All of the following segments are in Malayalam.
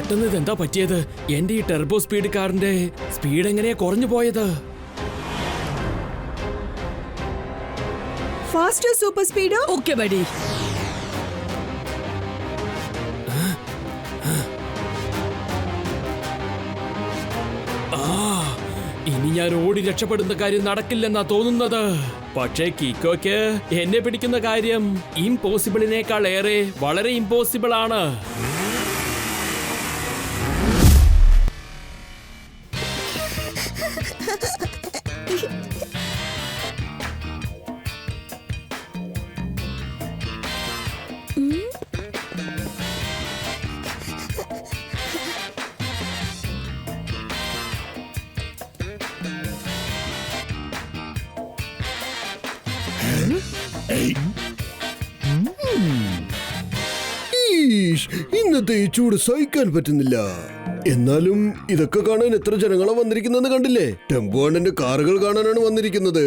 പെട്ടെന്ന് ഇതെന്താ പറ്റിയത്? എന്റെ ഈ ടെർബോ സ്പീഡ് കാറിന്റെ സ്പീഡ് എങ്ങനെയാ കുറഞ്ഞു പോയത്? Faster Super Speedo? Okay buddy. ഇനി ഞാൻ ഓടി രക്ഷപ്പെടുന്ന കാര്യം നടക്കില്ലെന്നാ തോന്നുന്നത്. പക്ഷേ കിക്കോയ്ക്ക് എന്നെ പിടിക്കുന്ന കാര്യം ഇംപോസിബിളിനേക്കാൾ ഏറെ വളരെ ഇംപോസിബിൾ ആണ്. ഇന്നത്തെ ഈ ചൂട് സഹിക്കാൻ പറ്റുന്നില്ല. എന്നാലും ഇതൊക്കെ കാണാൻ എത്ര ജനങ്ങളാ വന്നിരിക്കുന്നെന്ന് കണ്ടില്ലേ? ടെമ്പോ അണ്ണന്റെ കാറുകൾ കാണാനാണ് വന്നിരിക്കുന്നത്.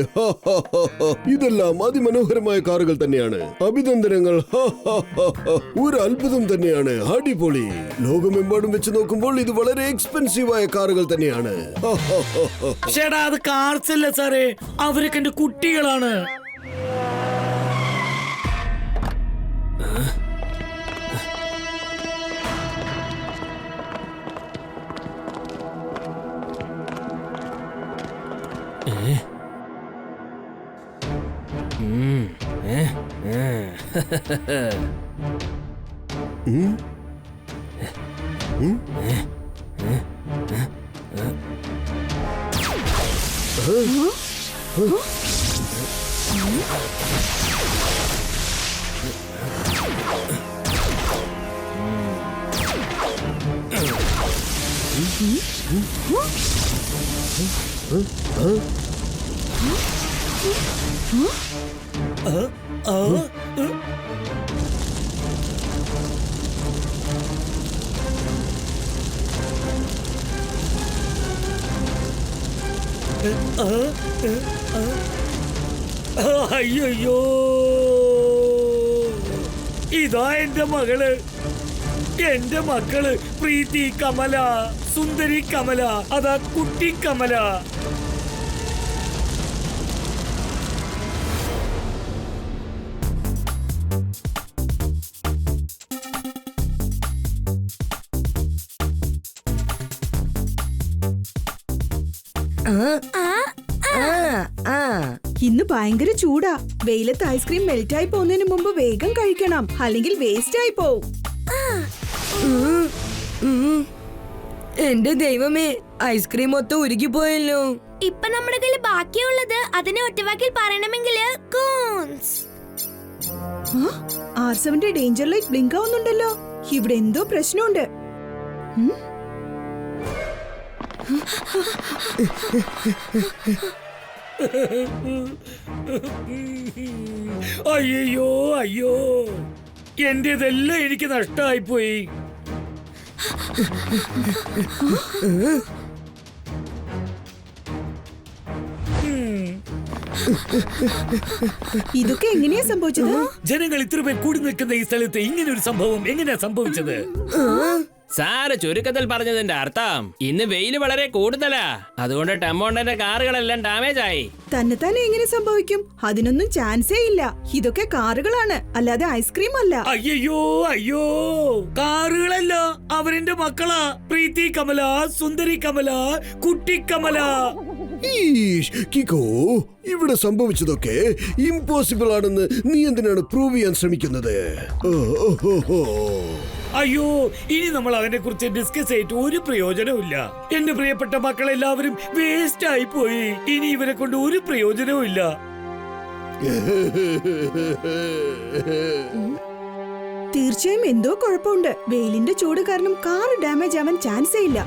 ഇതെല്ലാം അതിമനോഹരമായ കാറുകൾ തന്നെയാണ്. അഭിനന്ദനങ്ങൾ. ഒരു അത്ഭുതം തന്നെയാണ്. അടിപൊളി. ലോകമെമ്പാടും വെച്ച് നോക്കുമ്പോൾ ഇത് വളരെ എക്സ്പെൻസീവായ കാറുകൾ തന്നെയാണ്. ചേട്ടാ, അത് കാർസ് അല്ല സാറേ, അവരൊക്കെ എന്റെ കുട്ടികളാണ്. അയ്യോ, ഇതാ എന്റെ മകള്. എന്റെ മക്കള് പ്രീതി കമല, സുന്ദരി കമല, അതാ കുട്ടി കമല. ഇന്ന് ഭയങ്കര ചൂടാ. വെയിലത്ത് ഐസ്ക്രീം മെൽറ്റ് ആയി പോകുന്നതിന് മുമ്പ് വേഗം കഴിക്കണം, അല്ലെങ്കിൽ വേസ്റ്റ് ആയി പോവും. എന്റെ ദൈവമേ, ഐസ്ക്രീം മൊത്തം ഉരുകിപ്പോയല്ലോ. ഇപ്പൊ നമ്മുടെ കയ്യിൽ ബാക്കിയുള്ളത് അതിനെ ഒറ്റവാക്കിൽ പറയണമെങ്കിൽ കൂൺസ്. R7 ഡേഞ്ചർ ലൈറ്റ് ബ്ലിങ്ക് ആവുന്നുണ്ടല്ലോ. ഇവിടെ എന്തോ പ്രശ്നമുണ്ട്. അയ്യോ അയ്യോ, എന്റേതെല്ലാം എനിക്ക് നഷ്ടമായിപ്പോയി. ഇതൊക്കെ എങ്ങനെയാ സംഭവിച്ചത്? ജനങ്ങൾ ഇത്ര പേർ കൂടി നിൽക്കുന്ന ഈ സ്ഥലത്ത് ഇങ്ങനെ ഒരു സംഭവം എങ്ങനെയാ സംഭവിച്ചത്? സാറ് ചുരുക്കത്തിൽ പറഞ്ഞതിന്റെ അർത്ഥം ഇന്ന് വെയിൽ വളരെ കൂടുതലാ. അതുകൊണ്ട് ടെമ്പോണ്ടന്റെ കാറുകളെല്ലാം ഡാമേജ് ആയി. തന്നെ എങ്ങനെ സംഭവിക്കും? അതിനൊന്നും ചാൻസേ ഇല്ല. ഇതൊക്കെ കാറുകളാണ്, അല്ലാതെ ഐസ്ക്രീം അല്ല. അയ്യോ അയ്യോ, കാറുകളല്ല, അവരെന്റെ മക്കളാ. പ്രീതി കമല, സുന്ദരി കമല, കുട്ടി കമല. കിക്കോ, ഇവിടെ സംഭവിച്ചതൊക്കെ ഇംപോസിബിൾ ആണെന്ന് നീ എന്തിനാണ് പ്രൂവ് ചെയ്യാൻ ശ്രമിക്കുന്നത്? അയ്യോ, ഇനി നമ്മൾ അതിനെ കുറിച്ച് ഡിസ്കസ് ചെയ്തിട്ട് ഒരു പ്രയോജനവും. എന്റെ പ്രിയപ്പെട്ട മക്കളെല്ലാവരും വേസ്റ്റ് ആയി പോയി. ഇനി ഇവരെ കൊണ്ട് ഒരു പ്രയോജനവും ഇല്ല. തീർച്ചയായും എന്തോ കുഴപ്പമുണ്ട്. വെയിലിന്റെ ചൂട് കാരണം കാർ ഡാമേജ് ആവാൻ ചാൻസേ ഇല്ല.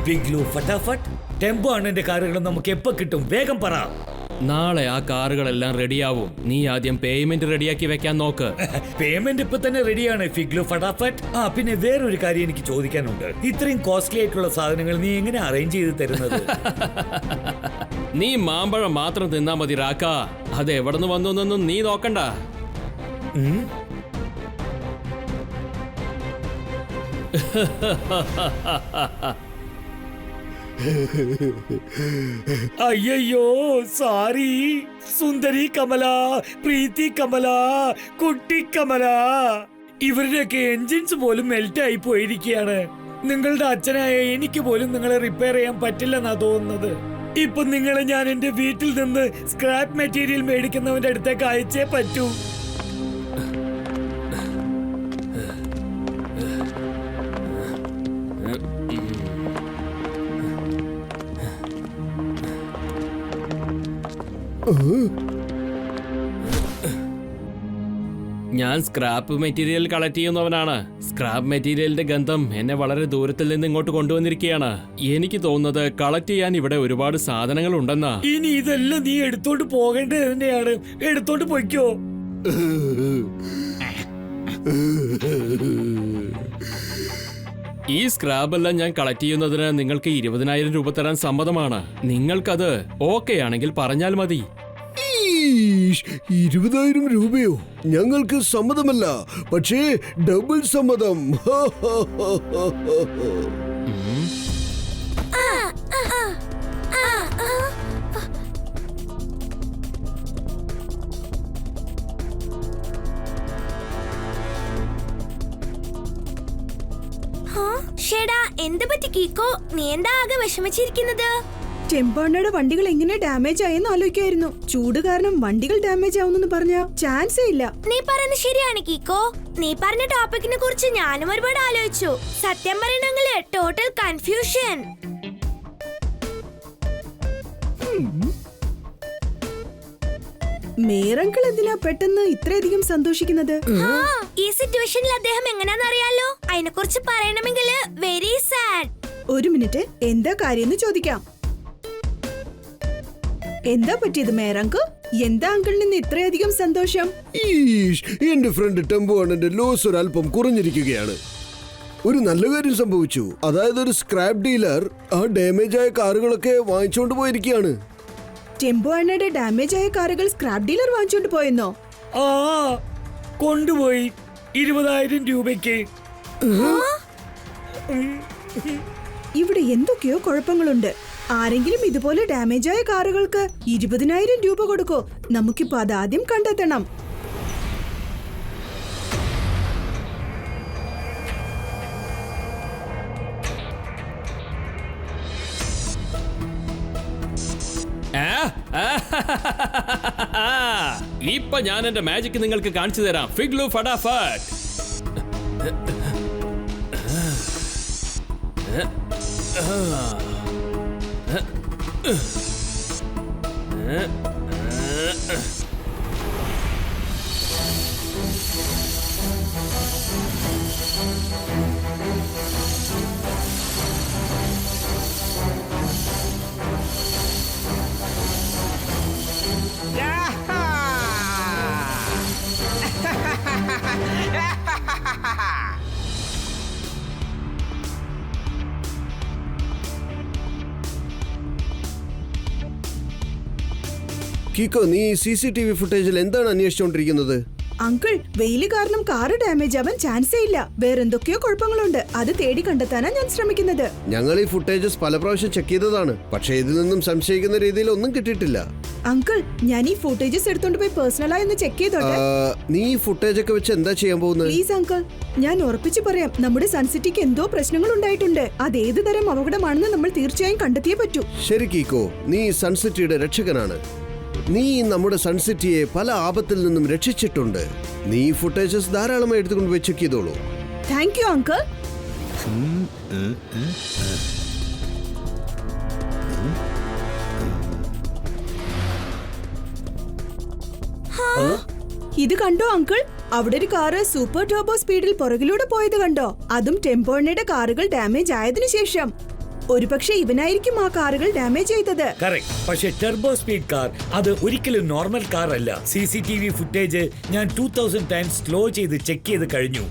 പിഗ്ലു, ഫട്ടാഫട്ട്. ടെമ്പോ അണ്ണന്റെ കാറുകൾ നമുക്ക് എപ്പോ കിട്ടും? വേഗം പറ. നാളെ ആ കാറുകളെല്ലാം റെഡിയാവും. നീ ആദ്യം പേയ്മെന്റ് റെഡിയാക്കി വെക്കാൻ നോക്ക്. പേയ്മെന്റ് ഇപ്പൊ തന്നെ റെഡിയാണ് ഫിഗ്ലു, ഫട്ടാഫട്ട്. പിന്നെ വേറൊരു കാര്യം എനിക്ക് ചോദിക്കാനുണ്ട്. ഇത്രയും കോസ്റ്റ്ലി ആയിട്ടുള്ള സാധനങ്ങൾ നീ എങ്ങനെ അറേഞ്ച് ചെയ്ത് തരുന്നത്? നീ മാമ്പഴം മാത്രം തിന്നാ മതി റാക്ക. അത് എവിടുന്ന് വന്നൊന്നും നീ നോക്കണ്ട. അയ്യോ സോറി. സുന്ദരി കമല, പ്രീതി കമല, കുട്ടി കമല, ഇവരുടെയൊക്കെ എൻജിൻസ് പോലും മെൽറ്റ് ആയി പോയിരിക്കുകയാണ്. നിങ്ങളുടെ അച്ഛനായ എനിക്ക് പോലും നിങ്ങളെ റിപ്പയർ ചെയ്യാൻ പറ്റില്ലെന്നാ തോന്നുന്നത്. ഇപ്പൊ നിങ്ങളെ ഞാൻ എന്റെ വീട്ടിൽ നിന്ന് സ്ക്രാപ്പ് മെറ്റീരിയൽ മേടിക്കുന്നവന്റെ അടുത്തേക്ക് അയച്ചേ പറ്റൂ. ഞാൻ സ്ക്രാപ്പ് മെറ്റീരിയൽ കളക്ട് ചെയ്യുന്നവനാണ്. സ്ക്രാപ്പ് മെറ്റീരിയലിന്റെ ഗന്ധം എന്നെ വളരെ ദൂരത്തിൽ നിന്ന് ഇങ്ങോട്ട് കൊണ്ടുവന്നിരിക്കുകയാണ്. എനിക്ക് തോന്നുന്നത് കളക്ട് ചെയ്യാൻ ഇവിടെ ഒരുപാട് സാധനങ്ങൾ ഉണ്ടെന്നാ. ഇനി ഇതെല്ലാം നീ എടുത്തോണ്ട് പോകേണ്ടത് തന്നെയാണ്. എടുത്തോണ്ട് പൊയ്ക്കോ. ഈ സ്ക്രാബ് എല്ലാം ഞാൻ കളക്ട് ചെയ്യുന്നതിന് നിങ്ങൾക്ക് 20,000 രൂപ തരാൻ സമ്മതമാണ്. നിങ്ങൾക്കത് ഓക്കെ ആണെങ്കിൽ പറഞ്ഞാൽ മതി. 20,000 രൂപയോ? ഞങ്ങൾക്ക് സമ്മതമല്ല, പക്ഷേ ഡബിൾ സമ്മതം. ഷേടാ, എന്ത് പറ്റി കീക്കോ? നീ എന്താ ആകെ വിഷമിച്ചിരിക്കുന്നത്? ടെമ്പോണ്ണയുടെ വണ്ടികൾ എങ്ങനെ ഡാമേജ് ആയെന്ന് ആലോചിക്കായിരുന്നു. ചൂട് കാരണം വണ്ടികൾ ഡാമേജ് ആവുന്നെന്ന് പറഞ്ഞ ചാൻസേ ഇല്ല. നീ പറയുന്നത് ശരിയാണ് കീക്കോ. നീ പറഞ്ഞ ടോപ്പിക്കിനെ കുറിച്ച് ഞാനും ഒരുപാട് ആലോചിച്ചു. സത്യം പറയണെങ്കില് ടോട്ടൽ കൺഫ്യൂഷൻ. മേയറങ്കിൾ എന്തിനാ പെട്ടെന്ന് ഇത്രയധികം സന്തോഷിക്കുന്നത്? ഈ സിറ്റുവേഷനിൽ അദ്ദേഹം എങ്ങനെയാന്ന് അറിയാലോ. അതിനെ കുറിച്ച് പറയണമെങ്കിൽ വെരി സാഡ്. ഒരു മിനിറ്റ്, എന്താ കാര്യം ചോദിക്കാം. എന്താ പറ്റിയത് മേയറങ്കിൾ? എന്താ അങ്കിളിന് ഇന്ന് ഇത്രയധികം സന്തോഷം? എന്റെ ഫ്രണ്ട് ടെമ്പോ അണ്ണന്റെ ലോസ് ഒരല്പം കുറഞ്ഞിരിക്കുകയാണ്. ഒരു നല്ല കാര്യം സംഭവിച്ചു. അതായത് ഒരു സ്ക്രാപ്പ് ഡീലർ ആ ഡാമേജ് ആയ കാറുകളൊക്കെ വാങ്ങിച്ചുകൊണ്ട് പോയിരിക്കുകയാണ്. ടെമ്പോ അണ്ണയുടെ ഡാമേജ് ആയ കാറുകൾ സ്ക്രാപ്പ് ഡീലർ വാങ്ങിച്ചോണ്ട് പോയെന്നോ? ആ, കൊണ്ടുപോയി 20,000 രൂപയ്ക്ക്. ഇവിടെ എന്തൊക്കെയോ കുഴപ്പങ്ങളുണ്ട്. ആരെങ്കിലും ഇതുപോലെ ഡാമേജ് ആയ കാറുകൾക്ക് 20,000 രൂപ കൊടുക്കോ? നമുക്കിപ്പോ അതാദ്യം കണ്ടെത്തണം. ഇപ്പൊ ഞാൻ എന്റെ മാജിക് നിങ്ങൾക്ക് കാണിച്ചു തരാം. ഫിഗ്ലു ഫടാഫട്ട്. കിക്കോ, നീ CCTV ഫുട്ടേജിൽ എന്താണ് അന്വേഷിച്ചുകൊണ്ടിരിക്കുന്നത്? അങ്കിൾ, വെയില് കാരണം കാറ് ഡാമേജ് ആവാൻ ചാൻസേ ഇല്ല. വേറെന്തൊക്കെയോ കുഴപ്പങ്ങളുണ്ട്. അത് തേടി കണ്ടെത്താനാ ഞാൻ ശ്രമിക്കുന്നത്. ഞങ്ങൾ ഈ ഫുട്ടേജസ് പല പ്രാവശ്യം ചെക്ക് ചെയ്തതാണ്, പക്ഷേ ഇതിൽ നിന്നും സംശയിക്കുന്ന രീതിയിൽ ഒന്നും കിട്ടിയിട്ടില്ല. അങ്കിൾ, ഞാൻ ഈ ഫുട്ടേജസ് എടുത്തോണ്ട് പോയി പേഴ്സണലായി ഒന്ന് ചെക്ക് ചെയ്തോട്ടെ. നീ ഈ ഫുട്ടേജ് ഒക്കെ വെച്ച് എന്താ ചെയ്യാൻ പോകുന്നത്? പ്ലീസ് അങ്കിൾ, ഞാൻ ഉറപ്പിച്ചു പറയാം, നമ്മുടെ സൺസിറ്റിക്ക് എന്തോ പ്രശ്നങ്ങൾ ഉണ്ടായിട്ടുണ്ട്. അത് ഏത് തരം അപകടമാണെന്ന് നമ്മൾ തീർച്ചയായും കണ്ടെത്തിയേ പറ്റൂ. ശരി കീക്കോ, നീ സൺസിറ്റിയുടെ രക്ഷകനാണ്. നീ നമ്മുടെ സൺസിറ്റിയെ പല ആപത്തിൽ നിന്നും രക്ഷിച്ചിട്ടുണ്ട്. നീ ഫുട്ടേജസ് ധാരാളമായി എടുത്തുകൊണ്ട് പോയി ചെക്ക് ചെയ്തോളൂ. Thank you uncle. ഇത് കണ്ടോ അങ്കിൾ? അവിടെ ഒരു കാറ് സൂപ്പർ ടർബോ സ്പീഡിൽ പുറകിലൂടെ പോയത് കണ്ടോ? അതും ടെമ്പോണ്ണയുടെ കാറുകൾ ഡാമേജ് ആയതിനു ശേഷം. ഒരുപക്ഷെ ഇവനായിരിക്കും ആ കാറുകൾ ഡാമേജ് ചെയ്തത്. കറക്റ്റ്. പക്ഷേ ടർബോ സ്പീഡ് കാർ അത് ഒരിക്കലും നോർമൽ കാർ അല്ല. CCTV ഫുട്ടേജ് ഞാൻ 2000 ടൈംസ് സ്ലോ ചെയ്ത് ചെക്ക് ചെയ്ത് കഴിഞ്ഞു.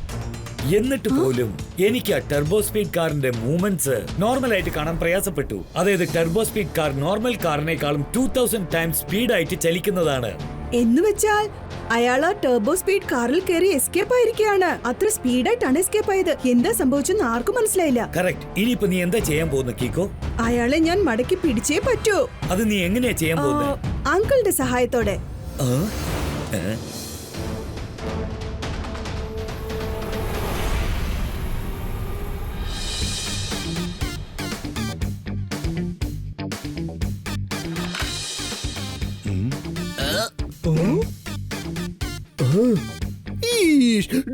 എന്നിട്ട് പോലും എനിക്ക് ആ ടെർബോ സ്പീഡ് കാറിന്റെ മൂവ്മെന്റ്സ് നോർമൽ ആയിട്ട് കാണാൻ പ്രയാസപ്പെട്ടു. അതായത് ടെർബോ സ്പീഡ് കാർ നോർമൽ കാറിനേക്കാളും 2000 ടൈംസ് സ്പീഡായിട്ട് ചലിക്കുന്നതാണ്. എന്ന് വെച്ചാൽ അയാൾ ആ ടർബോ സ്പീഡ് കാറിൽ കയറി എസ്കേപ്പ് ആയിരിക്കുകയാണ്. അത്ര സ്പീഡായിട്ടാണ് എസ്കേപ്പ് ആയത്. എന്താ സംഭവിച്ചെന്ന് ആർക്കും മനസ്സിലായില്ല. കറക്റ്റ്. ഇനിയിപ്പോ നീ എന്താ ചെയ്യാൻ പോകുന്നു കീക്കോ? അയാളെ ഞാൻ മടക്കി പിടിച്ചേ പറ്റൂ. അത് നീ എങ്ങനെയാ ചെയ്യാൻ പോകുന്നത്? അങ്കിളുടെ സഹായത്തോടെ.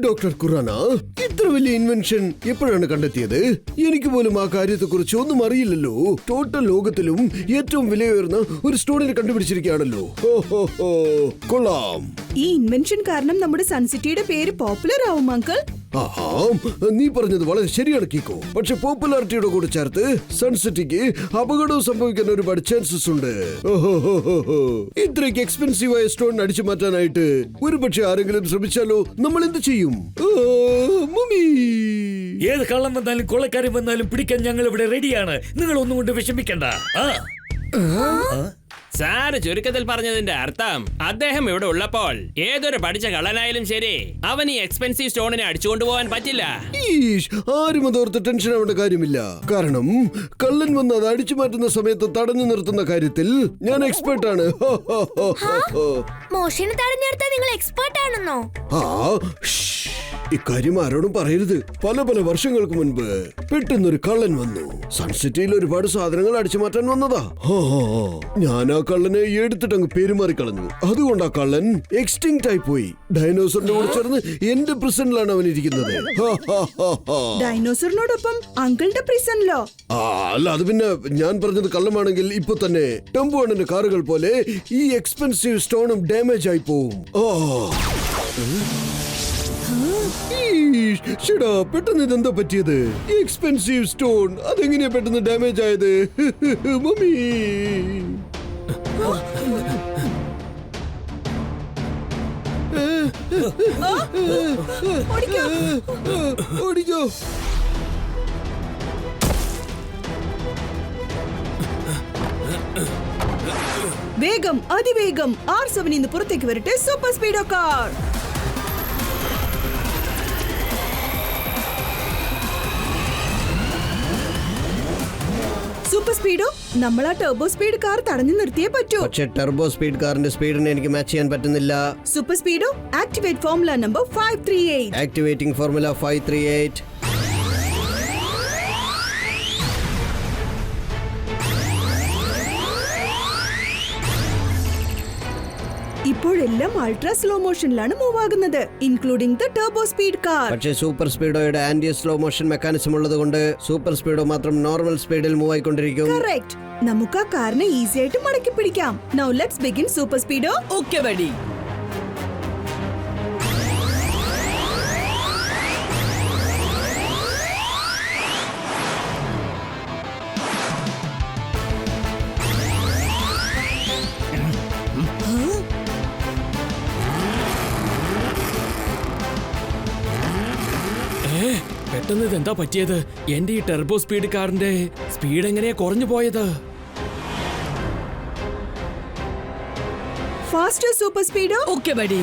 ഡോക്ടർ ഖുറാന, ഇത്ര വലിയ ഇൻവെൻഷൻ എപ്പോഴാണ് കണ്ടെത്തിയത്? എനിക്ക് പോലും ആ കാര്യത്തെ കുറിച്ച് ഒന്നും അറിയില്ലല്ലോ. ടോട്ടൽ ലോകത്തിലും ഏറ്റവും വിലയുയർന്ന ഒരു സ്റ്റോണിനെ കണ്ടുപിടിച്ചിരിക്കുകയാണല്ലോ. കൊള്ളാം. ഈ ഇൻവെൻഷൻ കാരണം നമ്മുടെ സൺസിറ്റിയുടെ പേര് പോപ്പുലർ ആവും അങ്കിൾ. ആഹാ, നീ പറഞ്ഞത് വളരെ ശരിയാണ് കീക്കോ. പക്ഷെ പോപ്പുലാരിറ്റിയുടെ കൂടെ ചേർത്ത് സൺസിറ്റിക്ക് അപകടവും സംഭവിക്കാൻ ഒരുപാട് ചാൻസസ് ഉണ്ട്. ഇത്രയ്ക്ക് എക്സ്പെൻസീവ് ആയ സ്റ്റോൺ അടിച്ചു മാറ്റാനായിട്ട് ഒരുപക്ഷെ ആരെങ്കിലും ശ്രമിച്ചാലോ? നമ്മൾ എന്ത് ചെയ്യും? മമ്മി, ഏത് കള്ളം വന്നാലും കൊള്ളക്കാരൻ വന്നാലും പിടിക്കാൻ ഞങ്ങൾ ഇവിടെ റെഡിയാണ്. നിങ്ങൾ ഒന്നും കൊണ്ട് വിഷമിക്കണ്ട. സാറ് ചുരുക്കത്തിൽ പറഞ്ഞതിന്റെ അർത്ഥം അദ്ദേഹം ഇവിടെ ഉള്ളപ്പോൾ ഏതൊരു പഠിച്ച കള്ളനായാലും ശരി, അവൻ ഈ എക്സ്പെൻസീവ് സ്റ്റോണിനെ അടിച്ചുകൊണ്ടുപോകാൻ പറ്റില്ല. ആരും അതോർത്ത് ടെൻഷൻ ആവേണ്ട കാര്യമില്ല. കാരണം കള്ളൻ വന്ന് അത് അടിച്ചു മാറ്റുന്ന സമയത്ത് തടഞ്ഞു നിർത്തുന്ന കാര്യത്തിൽ ഞാൻ എക്സ്പെർട്ട് ആണ്. മോഷണം തടഞ്ഞു നിർത്താൻ നിങ്ങൾ എക്സ്പേർട്ട് ആണെന്നോ? ഇക്കാര്യം ആരോടും പറയരുത്. പല വർഷങ്ങൾക്ക് മുൻപ് പെട്ടെന്നൊരു കള്ളൻ വന്നു. സൺസിറ്റിയിൽ ഒരുപാട് സാധനങ്ങൾ അടിച്ചു മാറ്റാൻ വന്നതാ. ഞാൻ ആ കള്ളനെ എടുത്തിട്ടങ്ങ് പെരുമാറി കളഞ്ഞു. അതുകൊണ്ട് ആ കള്ളൻ എക്സ്റ്റിങ്ക്റ്റ് ആയി പോയി. ഡൈനോസറിന്റെ കൂടെ ചേർന്ന് എന്റെ പ്രിസണിലാണ് അവൻ ഇരിക്കുന്നത്. ഡൈനോസറിനോടൊപ്പം അങ്കിളുടെ പ്രിസണിലോ? അല്ല, അത് പിന്നെ ഞാൻ പറഞ്ഞത് കള്ളമാണെങ്കിൽ ഇപ്പൊ തന്നെ ടെമ്പോ അണ്ണന്റെ കാറുകൾ പോലെ ഈ എക്സ്പെൻസീവ് സ്റ്റോണും ഡാമേജ് ആയി പോവും. പെട്ടെന്ന് ഇതെന്താ പറ്റിയത്? എക്സ്പെൻസീവ് സ്റ്റോൺ അതെങ്ങനെയാ പെട്ടെന്ന് ഡാമേജ് ആയത്? മമ്മി, ഓടിക്കോ. വേഗം, അതിവേഗം R7 ഇന്ന് പുറത്തേക്ക് വരട്ടെ. Super Speedo car. Super Speedo, നമ്മൾ ആ ടർബോ സ്പീഡ് കാർ തടഞ്ഞു നിർത്തിയേ പറ്റൂ. പക്ഷേ ടർബോ സ്പീഡ് കാറിന്റെ സ്പീഡിനെ എനിക്ക് മാച്ച് ചെയ്യാൻ പറ്റുന്നില്ല. Super Speedo, activate formula number 538. Activating formula 538. ഇപ്പോഴെല്ലാം അൾട്രാ സ്ലോ മോഷനിലാണ് മൂവ് ആകുന്നത്, including the turbo speed car. പക്ഷേ സൂപ്പർ സ്പീഡോയുടെ ആന്റി സ്ലോ മോഷൻ മെക്കാനിസം ഉള്ളത് കൊണ്ട് സൂപ്പർ സ്പീഡോ മാത്രം നോർമൽ സ്പീഡിൽ മൂവ് ആയിക്കൊണ്ടിരിക്കും. കറക്റ്റ്. നമുക്ക് ആ കാറിനെ ഈസി ആയിട്ട് മടക്കി പിടിക്കാം. Now let's begin Super Speedo. Okay buddy. പെട്ടെന്ന് ഇതെന്താ പറ്റിയത്? എന്റെ ഈ ടെർബോ സ്പീഡ് കാറിന്റെ സ്പീഡ് എങ്ങനെയാ കുറഞ്ഞു പോയത്? Faster Super Speedo. Okay buddy.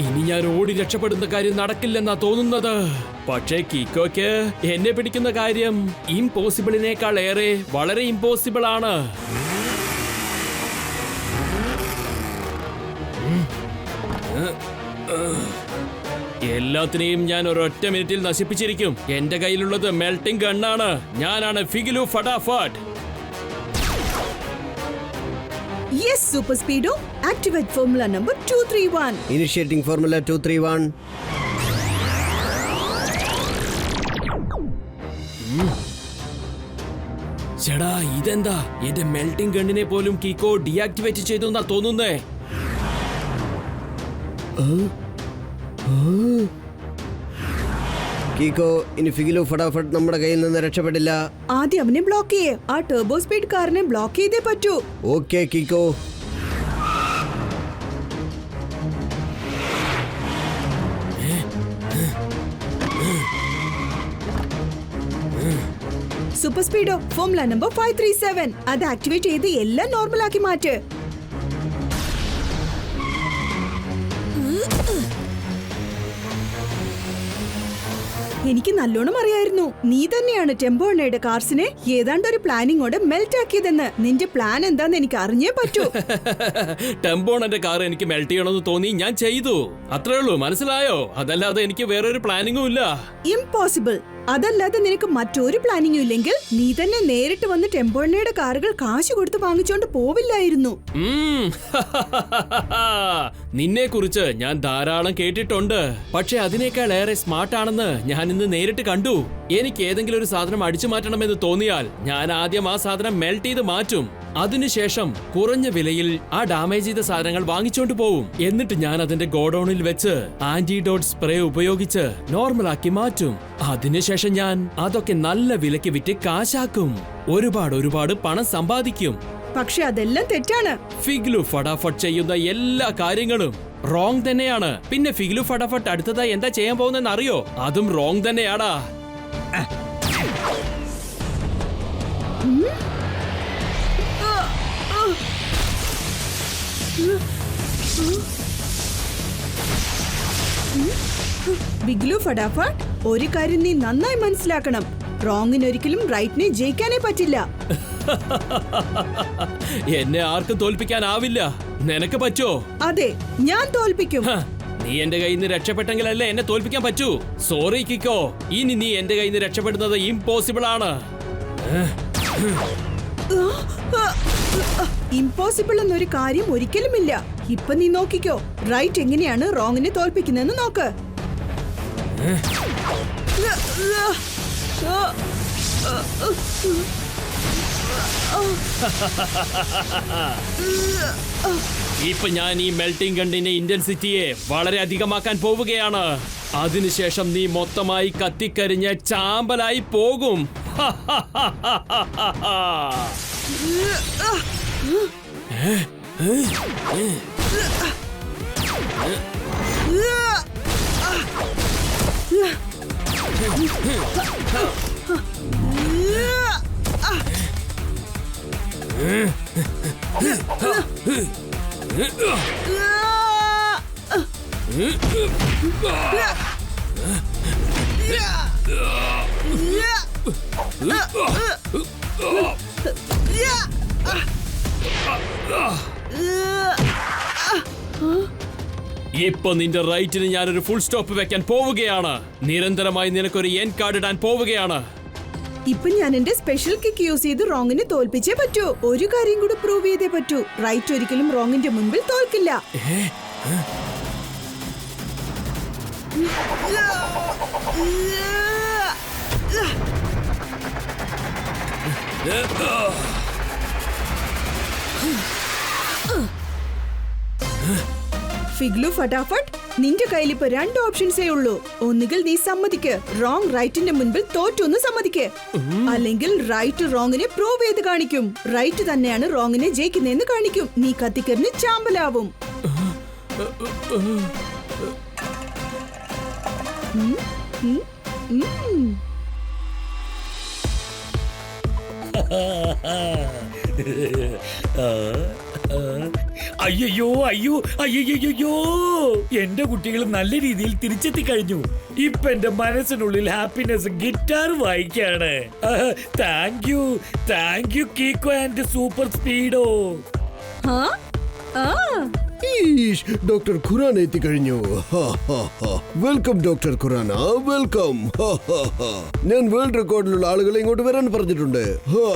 ഇനി ഞാൻ ഓടി രക്ഷപ്പെടുന്ന കാര്യം നടക്കില്ലെന്നാ തോന്നുന്നത്. പക്ഷേ കിക്കോയ്ക്ക് എന്നെ പിടിക്കുന്ന കാര്യം ഇംപോസിബിളിനേക്കാൾ ഏറെ വളരെ ഇംപോസിബിൾ ആണ്. എല്ലാത്തിനെയും ഞാൻ ഒരൊറ്റ മിനിറ്റിൽ നശിപ്പിച്ചിരിക്കും. എന്റെ കയ്യിലുള്ളത് മെൽറ്റിംഗ് ഗണ്ണാണ്. ഞാനാണ് ഫിഗിലു ഫടാഫട്ട്. Yes Super Speedo, activate formula number 231. Initiating formula 231. ചേടാ, ഇതെന്താ? എന്റെ മെൽറ്റിംഗ് ഗണ്ണിനെ പോലും കീക്കോ ഡീആക്ടിവേറ്റ് ചെയ്തു എന്നാ തോന്നുന്നേ. കീക്കോ, ഇനി ഫിഗിലു ഫടാഫട്ട് നമ്മുടെ കയ്യിൽ നിന്ന് രക്ഷപ്പെടില്ല. ആദ്യം അവനെ ബ്ലോക്ക് ചെയ്യേ. ആ ടർബോ സ്പീഡ് കാറിനെ ബ്ലോക്ക് ചെയ്തേ പറ്റൂ. ഓക്കെ കീക്കോ. സൂപ്പർ സ്പീഡോ ഫോർമുല നമ്പർ 537 അത് ആക്ടിവേറ്റ് ചെയ്ത് എല്ലാം നോർമൽ ആക്കി മാറ്റ്. എനിക്ക് നല്ലോണം അറിയായിരുന്നു നീ തന്നെയാണ് ടെമ്പോണയുടെ കാർസിനെ ഏതാണ്ട് ഒരു പ്ലാനിങ്ങോടെ മെൽറ്റ് ആക്കിയതെന്ന്. നിന്റെ പ്ലാൻ എന്താന്ന് എനിക്ക് അറിഞ്ഞേ പറ്റൂ. ടെമ്പോണന്റെ കാർ എനിക്ക് മെൽറ്റ് ചെയ്യണമെന്ന് തോന്നി, ഞാൻ ചെയ്തു. അത്രേ ഉള്ളൂ, മനസ്സിലായോ? അതല്ലാതെ എനിക്ക് വേറൊരു പ്ലാനിങ്ങും ഇല്ല. ഇംപോസിബിൾ. അതല്ലാതെ നിനക്ക് മറ്റൊരു പ്ലാനിങ്ങും ഇല്ലെങ്കിൽ നീ തന്നെ നേരിട്ട് വന്ന് ടെമ്പോണയുടെ കാറുകൾ കാശ് കൊടുത്ത് വാങ്ങിച്ചോണ്ട് പോവില്ലായിരുന്നു. നിന്നെ കുറിച്ച് ഞാൻ ധാരാളം കേട്ടിട്ടുണ്ട്, പക്ഷെ അതിനേക്കാൾ ഏറെ സ്മാർട്ട് ആണെന്ന് ഞാൻ ഇന്ന് നേരിട്ട് കണ്ടു. എനിക്ക് ഏതെങ്കിലും ഒരു സാധനം അടിച്ചു മാറ്റണമെന്ന് തോന്നിയാൽ ഞാൻ ആദ്യം ആ സാധനം മെൽറ്റ് ചെയ്ത് മാറ്റും. അതിനുശേഷം കുറഞ്ഞ വിലയിൽ ആ ഡാമേജ് ചെയ്ത സാധനങ്ങൾ വാങ്ങിച്ചോണ്ട് പോവും. എന്നിട്ട് ഞാൻ അതിന്റെ ഗോഡൌണിൽ വെച്ച് ആന്റിഡോട്ട് സ്പ്രേ ഉപയോഗിച്ച് നോർമലാക്കി മാറ്റും. അതിനുശേഷം ഞാൻ അതൊക്കെ നല്ല വിലയ്ക്ക് വിറ്റ് കാശാക്കും. ഒരുപാട് പണം സമ്പാദിക്കും. പക്ഷെ അതെല്ലാം തെറ്റാണ്. ഫിഗ്ലു ഫടാഫട്ട് ചെയ്യുന്ന എല്ലാ കാര്യങ്ങളും റോങ് തന്നെയാണ്. പിന്നെ ഫിഗ്ലു ഫടാഫട്ട് അടുത്തതായി എന്താ ചെയ്യാൻ പോകുന്നെന്ന് അറിയോ? അതും റോങ് തന്നെയാടാ. ബിഗ്ലു ഫടാഫട്ട്, ഒരു കാര്യം നീ നന്നായി മനസ്സിലാക്കണം. റോങ്ങിന് ഒരിക്കലും റൈറ്റിനെ ജയിക്കാനേ പറ്റില്ല. എന്നെ ആർക്കും തോൽപ്പിക്കാനാവില്ല. നിനക്ക് പറ്റോ? അതെ, ഞാൻ തോൽപ്പിക്കും. നീ എന്റെ കയ്യിൽ നിന്ന് രക്ഷപ്പെട്ടെങ്കിലല്ലേ എന്നെ തോൽപ്പിക്കാൻ പറ്റൂ. സോറി കിക്കോ, ഇനി നീ എന്റെ കയ്യിൽ നിന്ന് രക്ഷപ്പെടുന്നത് ഇംപോസിബിൾ ആണ്. ഇംപോസിബിൾ എന്നൊരു കാര്യം ഒരിക്കലുമില്ല. ഇപ്പൊ നീ നോക്കിക്കോ, റൈറ്റ് എങ്ങനെയാണ് റോങ്ങിനെ തോൽപ്പിക്കുന്നതെന്ന് നോക്ക്. ഇപ്പൊ ഞാൻ ഈ മെൽറ്റിംഗ് ഗണ്ണിന്റെ ഇന്റൻസിറ്റിയെ വളരെ അധികമാക്കാൻ പോവുകയാണ്. അതിനുശേഷം നീ മൊത്തമായി കത്തിക്കരിഞ്ഞ് ചാമ്പലായി പോകും. ഇപ്പൊ നിന്റെ റൈറ്റിന് ഞാനൊരു ഫുൾ സ്റ്റോപ്പ് വെക്കാൻ പോവുകയാണ്. നിരന്തരമായി നിനക്കൊരു എൻ കാർഡ് ഇടാൻ പോവുകയാണ്. ഇപ്പൊ ഞാൻ എന്റെ സ്പെഷ്യൽ കിക്ക് യൂസ് ചെയ്ത് റോങ്ങിനെ തോൽപ്പിച്ചേ പറ്റൂ. ഒരു കാര്യം കൂടി പ്രൂവ് ചെയ്തേ പറ്റൂ. റൈറ്റ് ഒരിക്കലും റോങ്ങിന്റെ മുൻപിൽ തോൽക്കില്ല. ഫിഗ്ലു ഫടാഫട്ട്, നിന്റെ കയ്യിൽ ഇപ്പൊ 2 ഓപ്ഷൻസേ ഉള്ളൂ. ഒന്നുകിൽ നീ സമ്മതിക്ക്, റോങ് റൈറ്റിന്റെ മുൻപിൽ തോറ്റൊന്ന് സമ്മതിക്ക്. അല്ലെങ്കിൽ റൈറ്റ് റോങ്ങിനെ പ്രൂവ് ചെയ്ത് കാണിക്കും. റൈറ്റ് തന്നെയാണ് റോങ്ങിനെ ജയിക്കുന്നതെന്ന് കാണിക്കും. നീ കത്തിക്കരിഞ്ഞ് ചാമ്പലാവും. അയ്യോ അയ്യോ അയ്യോ, എന്റെ കുട്ടികൾ നല്ല രീതിയിൽ തിരിച്ചെത്തി കഴിഞ്ഞു. ഇപ്പൊ എന്റെ മനസ്സിനുള്ളിൽ ഹാപ്പിനെസ് ഗിറ്റാർ വായിക്കാണ്. Thank you Kiko and Super Speedo. Doctor Khurana എത്തിക്കഴിഞ്ഞു. Welcome doctor Khurana, welcome. ഞാൻ വേൾഡ് റെക്കോർഡിലുള്ള ആളുകളെ ഇങ്ങോട്ട് വരാൻ പറഞ്ഞിട്ടുണ്ട്.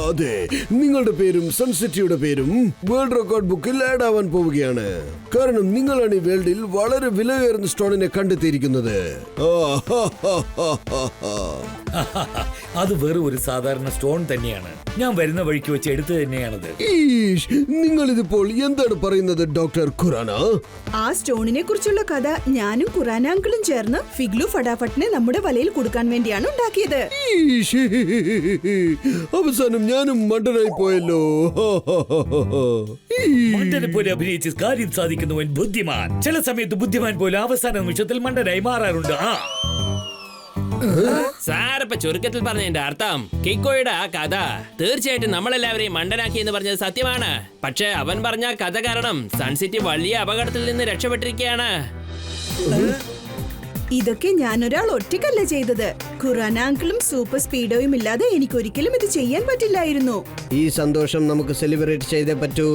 അതെ, നിങ്ങളുടെ പേരും സൺസിറ്റിയുടെ പേരും വേൾഡ് റെക്കോർഡ് ബുക്കിൽ ആഡ് ആവാൻ പോവുകയാണ്. കാരണം നിങ്ങളാണ് ഈ വേൾഡിൽ വളരെ വിലയേറുന്ന സ്റ്റോണിനെ കണ്ടെത്തിയിരിക്കുന്നത്. അത് വെറും ഒരു സാധാരണ സ്റ്റോൺ തന്നെയാണ്. ഞാൻ വരുന്ന വഴിക്ക് വെച്ച് എടുത്തു തന്നെയാണത്. നിങ്ങൾ ഇതിപ്പോൾ എന്താണ് പറയുന്നത് ഡോക്ടർ ഖുറാന? ഖുറാന. ആ സ്റ്റോണിനെ കുറിച്ചുള്ള കഥ ഞാനും ഖുറാന അങ്കിളും ചേർന്ന് ഫിഗ്ലു ഫടാഫട്ടിനെ നമ്മുടെ വലയിൽ കൊടുക്കാൻ വേണ്ടിയാണ് ഉണ്ടാക്കിയത്. ഈശ്. അവസാനം ഞാനും മണ്ടനായി പോയല്ലോ. മണ്ടനെ പോലെ അഭിനയിച്ച് കാര്യം സാധിക്കുന്നവൻ ബുദ്ധിമാൻ. ചില സമയത്ത് ബുദ്ധിമാൻ പോലെ അവസാന നിമിഷത്തിൽ മണ്ടനായി മാറാറുണ്ട്. സാറിപ്പ ചുരുക്കത്തിൽ പറഞ്ഞതിന്റെ അർത്ഥം കിക്കോയുടെ ആ കഥ തീർച്ചയായിട്ടും നമ്മളെല്ലാവരെയും മണ്ടനാക്കി എന്ന് പറഞ്ഞത് സത്യമാണ്. പക്ഷെ അവൻ പറഞ്ഞ കഥ കാരണം സൺസിറ്റി വലിയ അപകടത്തിൽ നിന്ന് രക്ഷപ്പെട്ടിരിക്കുകയാണ്. ഇതൊക്കെ ഞാനൊരാൾ ഒറ്റയ്ക്കല്ല ചെയ്തത്. ഖുറാന അങ്കിളും സൂപ്പർ സ്പീഡോയും ഇല്ലാതെ എനിക്കൊരിക്കലും ഇത് ചെയ്യാൻ പറ്റില്ലായിരുന്നു. ഈ സന്തോഷം നമുക്ക് സെലിബ്രേറ്റ് ചെയ്തേ പറ്റൂ.